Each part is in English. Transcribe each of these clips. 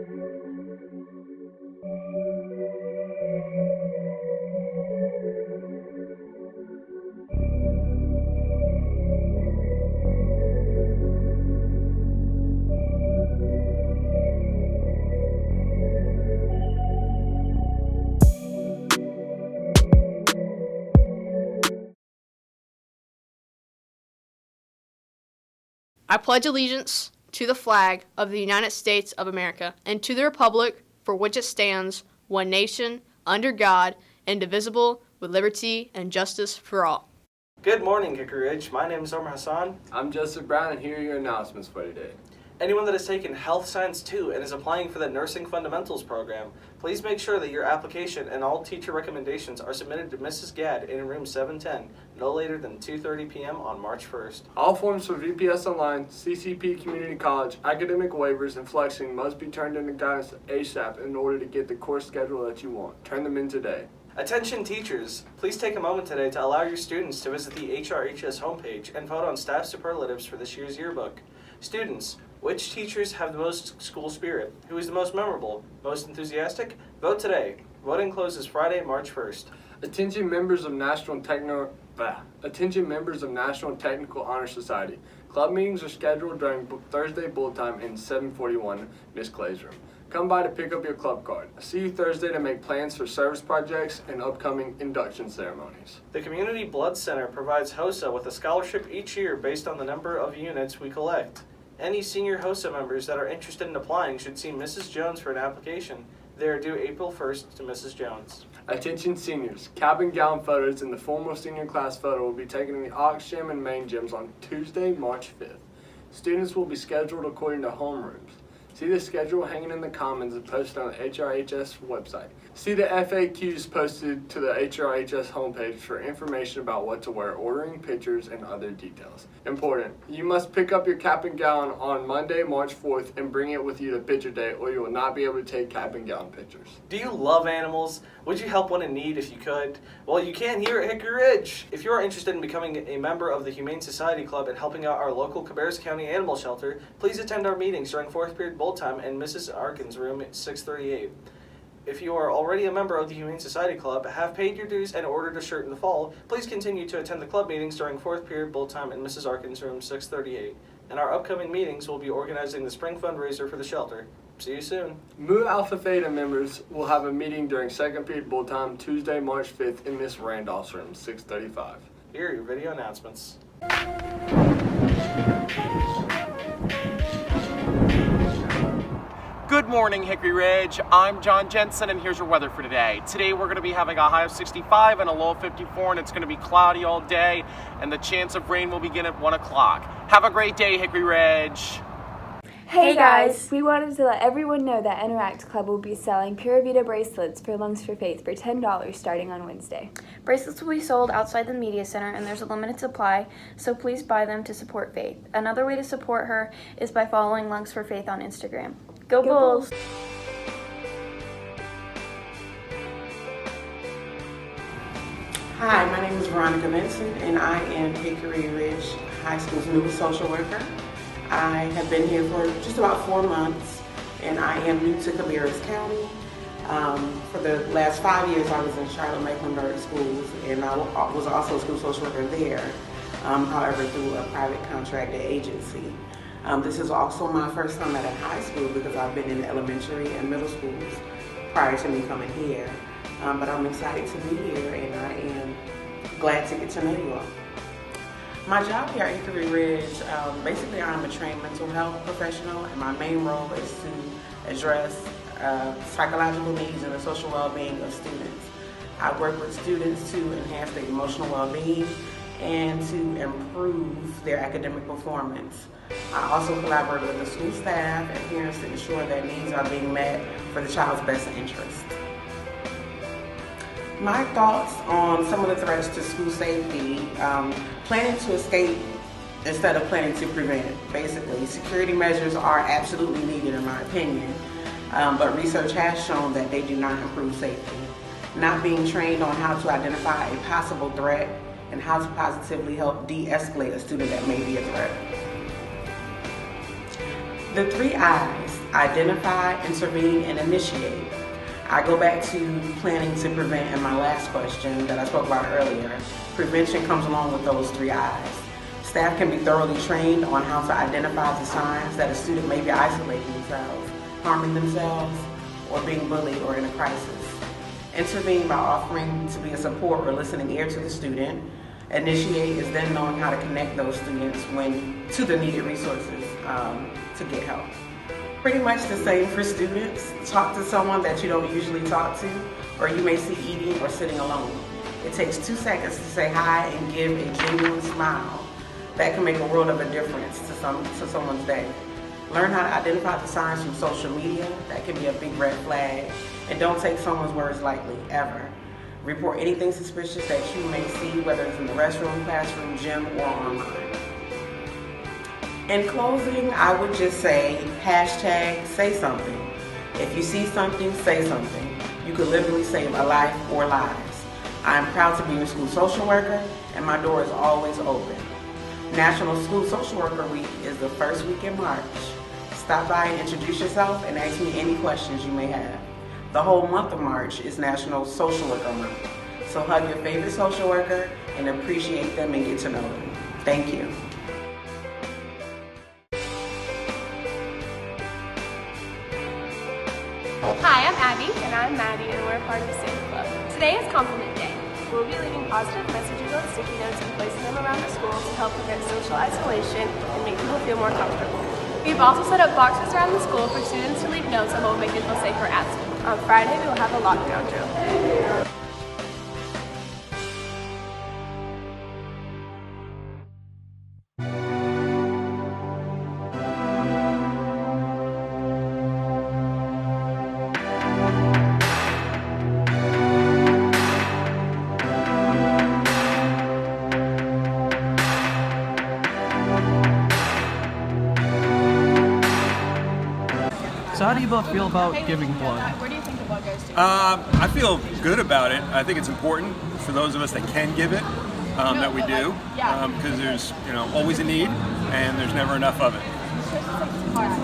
I pledge allegiance to the flag of the United States of America and to the republic for which it stands, one nation, under God, indivisible, with liberty and justice for all. Good morning, Hickory Ridge. My name is Omar Hassan. I'm Joseph Brown, and here are your announcements for today. Anyone that has taken Health Science 2 and is applying for the Nursing Fundamentals program, please make sure that your application and all teacher recommendations are submitted to Mrs. Gadd in room 710 no later than 2:30 p.m. on March 1st. All forms for VPS Online, CCP Community College, academic waivers, and flexing must be turned into guidance ASAP in order to get the course schedule that you want. Turn them in today. Attention teachers, please take a moment today to allow your students to visit the HRHS homepage and vote on staff superlatives for this year's yearbook. Students, which teachers have the most school spirit? Who is the most memorable? Most enthusiastic? Vote today. Voting closes Friday, March 1st. Attention members of National Technical Honor Society. Club meetings are scheduled during Thursday bull time in 741 Miss Clay's room. Come by to pick up your club card. See you Thursday to make plans for service projects and upcoming induction ceremonies. The Community Blood Center provides HOSA with a scholarship each year based on the number of units we collect. Any senior HOSA members that are interested in applying should see Mrs. Jones for an application. They are due April 1st to Mrs. Jones. Attention seniors, cap and gown photos and the formal senior class photo will be taken in the Aux Gym and main gyms on Tuesday, March 5th. Students will be scheduled according to homerooms. See the schedule hanging in the Commons and posted on the HRHS website. See the FAQs posted to the HRHS homepage for information about what to wear, ordering pictures, and other details. Important, you must pick up your cap and gown on Monday, March 4th and bring it with you to picture day or you will not be able to take cap and gown pictures. Do you love animals? Would you help one in need if you could? Well, you can here at Hickory Ridge. If you are interested in becoming a member of the Humane Society Club and helping out our local Cabarrus County Animal Shelter, please attend our meetings during 4th period bowl time in Mrs. Arkin's room at 638. If you are already a member of the Humane Society Club, have paid your dues, and ordered a shirt in the fall, please continue to attend the club meetings during 4th period bowl time in Mrs. Arkin's room 638. And our upcoming meetings will be organizing the spring fundraiser for the shelter. See you soon. Mu Alpha Theta members will have a meeting during 2nd period bowl time Tuesday, March 5th in Miss Randolph's room 635. Here are your video announcements. Good morning, Hickory Ridge. I'm John Jensen, and here's your weather for today. Today we're going to be having a high of 65 and a low of 54, and it's going to be cloudy all day, and the chance of rain will begin at 1 o'clock. Have a great day, Hickory Ridge. Hey guys! We wanted to let everyone know that Interact Club will be selling Pura Vida bracelets for Lungs for Faith for $10 starting on Wednesday. Bracelets will be sold outside the media center and there's a limited supply, so please buy them to support Faith. Another way to support her is by following Lungs for Faith on Instagram. Go Bulls! Hi, my name is Veronica Vincent and I am Hickory Ridge High School's newest social worker. I have been here for just about 4 months and I am new to Cabarrus County. For the last 5 years I was in Charlotte-Mecklenburg schools and I was also a school social worker there, however through a private contracted agency. This is also my first time at a high school because I've been in elementary and middle schools prior to me coming here. But I'm excited to be here and I am glad to get to know you all. My job here at Hickory Ridge, basically I'm a trained mental health professional and my main role is to address psychological needs and the social well-being of students. I work with students to enhance their emotional well-being and to improve their academic performance. I also collaborate with the school staff and parents to ensure that needs are being met for the child's best interest. My thoughts on some of the threats to school safety, planning to escape instead of planning to prevent. Basically, security measures are absolutely needed in my opinion, but research has shown that they do not improve safety. Not being trained on how to identify a possible threat and how to positively help de-escalate a student that may be a threat. The 3 I's identify, intervene, and initiate. I go back to planning to prevent in my last question that I spoke about earlier. Prevention comes along with those 3 I's. Staff can be thoroughly trained on how to identify the signs that a student may be isolating themselves, harming themselves, or being bullied or in a crisis. Intervene by offering to be a support or listening ear to the student. Initiate is then knowing how to connect those students to the needed resources to get help. Pretty much the same for students. Talk to someone that you don't usually talk to, or you may see eating or sitting alone. It takes 2 seconds to say hi and give a genuine smile. That can make a world of a difference to someone's day. Learn how to identify the signs from social media. That can be a big red flag. And don't take someone's words lightly, ever. Report anything suspicious that you may see, whether it's in the restroom, classroom, gym, or online. In closing, I would just say, #say something. If you see something, say something. You could literally save a life or lives. I am proud to be your school social worker, and my door is always open. National School Social Worker Week is the first week in March. Stop by and introduce yourself and ask me any questions you may have. The whole month of March is National Social Worker Month. So hug your favorite social worker and appreciate them and get to know them. Thank you. Hi, I'm Abby. And I'm Maddie, and we're part of the Santa Club. Today is Compliment Day. We'll be leaving positive messages on sticky notes and placing them around the school to help prevent social isolation and make people feel more comfortable. We've also set up boxes around the school for students to leave notes on what will make them feel safer at school. On Friday, we will have a lockdown drill. So how do you both feel about giving blood? Where do you think the blood goes to? I feel good about it. I think it's important for those of us that can give it, that we do, because there's always a need, and there's never enough of it.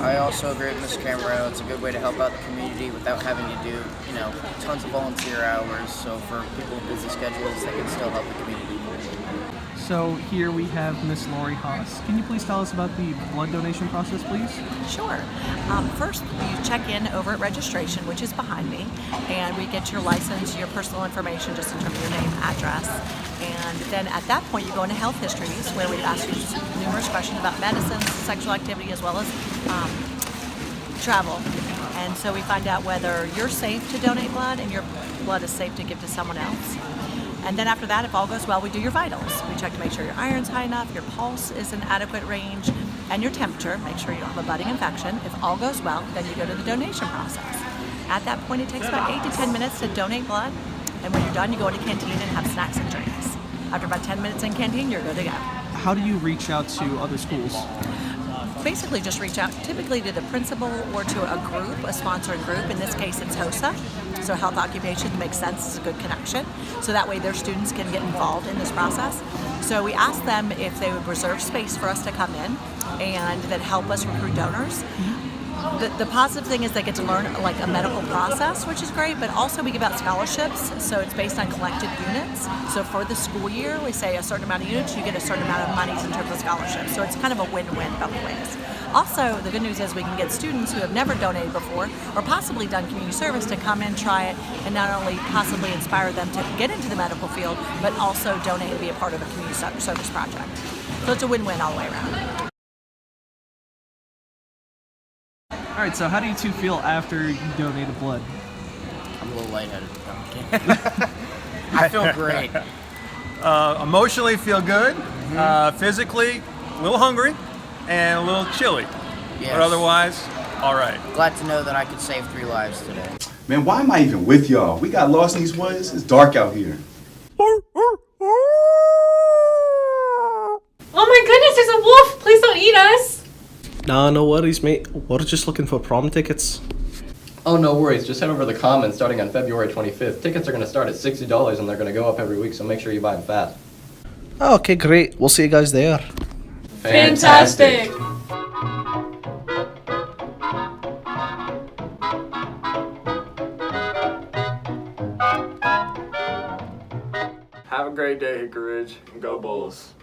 I also agree with Ms. Camero. It's a good way to help out the community without having to do, tons of volunteer hours. So for people with busy schedules, they can still help the community. So here we have Miss Lori Haas. Can you please tell us about the blood donation process, please? Sure. First, you check in over at registration, which is behind me, and we get your license, your personal information, just in terms of your name, address. And then at that point, you go into health histories, where we ask you numerous questions about medicines, sexual activity, as well as travel. And so we find out whether you're safe to donate blood and your blood is safe to give to someone else. And then after that, if all goes well, we do your vitals. We check to make sure your iron's high enough, your pulse is in adequate range, and your temperature. Make sure you don't have a budding infection. If all goes well, then you go to the donation process. At that point, it takes about 8 to 10 minutes to donate blood. And when you're done, you go into canteen and have snacks and drinks. After about 10 minutes in canteen, you're good to go. How do you reach out to other schools? Basically just reach out typically to the principal or to a group, a sponsoring group. In this case, it's HOSA. So Health Occupations makes sense, it's a good connection. So that way their students can get involved in this process. So we asked them if they would reserve space for us to come in and then help us recruit donors. The positive thing is they get to learn like a medical process, which is great, but also we give out scholarships, so it's based on collected units. So for the school year, we say a certain amount of units, you get a certain amount of monies in terms of scholarships. So it's kind of a win-win both ways. Also, the good news is we can get students who have never donated before or possibly done community service to come in, try it, and not only possibly inspire them to get into the medical field, but also donate and be a part of a community service project. So it's a win-win all the way around. All right, so how do you two feel after you donated blood? I'm a little lightheaded. I feel great. Emotionally feel good, physically a little hungry, and a little chilly. Yes. But otherwise, all right. Glad to know that I could save 3 lives today. Man, why am I even with y'all? We got lost in these woods. It's dark out here. Oh my goodness, there's a wolf! Please don't eat us! Nah, no worries, mate. We're just looking for prom tickets. Oh, no worries. Just head over to the Commons starting on February 25th. Tickets are going to start at $60 and they're going to go up every week, so make sure you buy them fast. Okay, great. We'll see you guys there. Fantastic! Have a great day, Hickory Ridge, and go Bulls.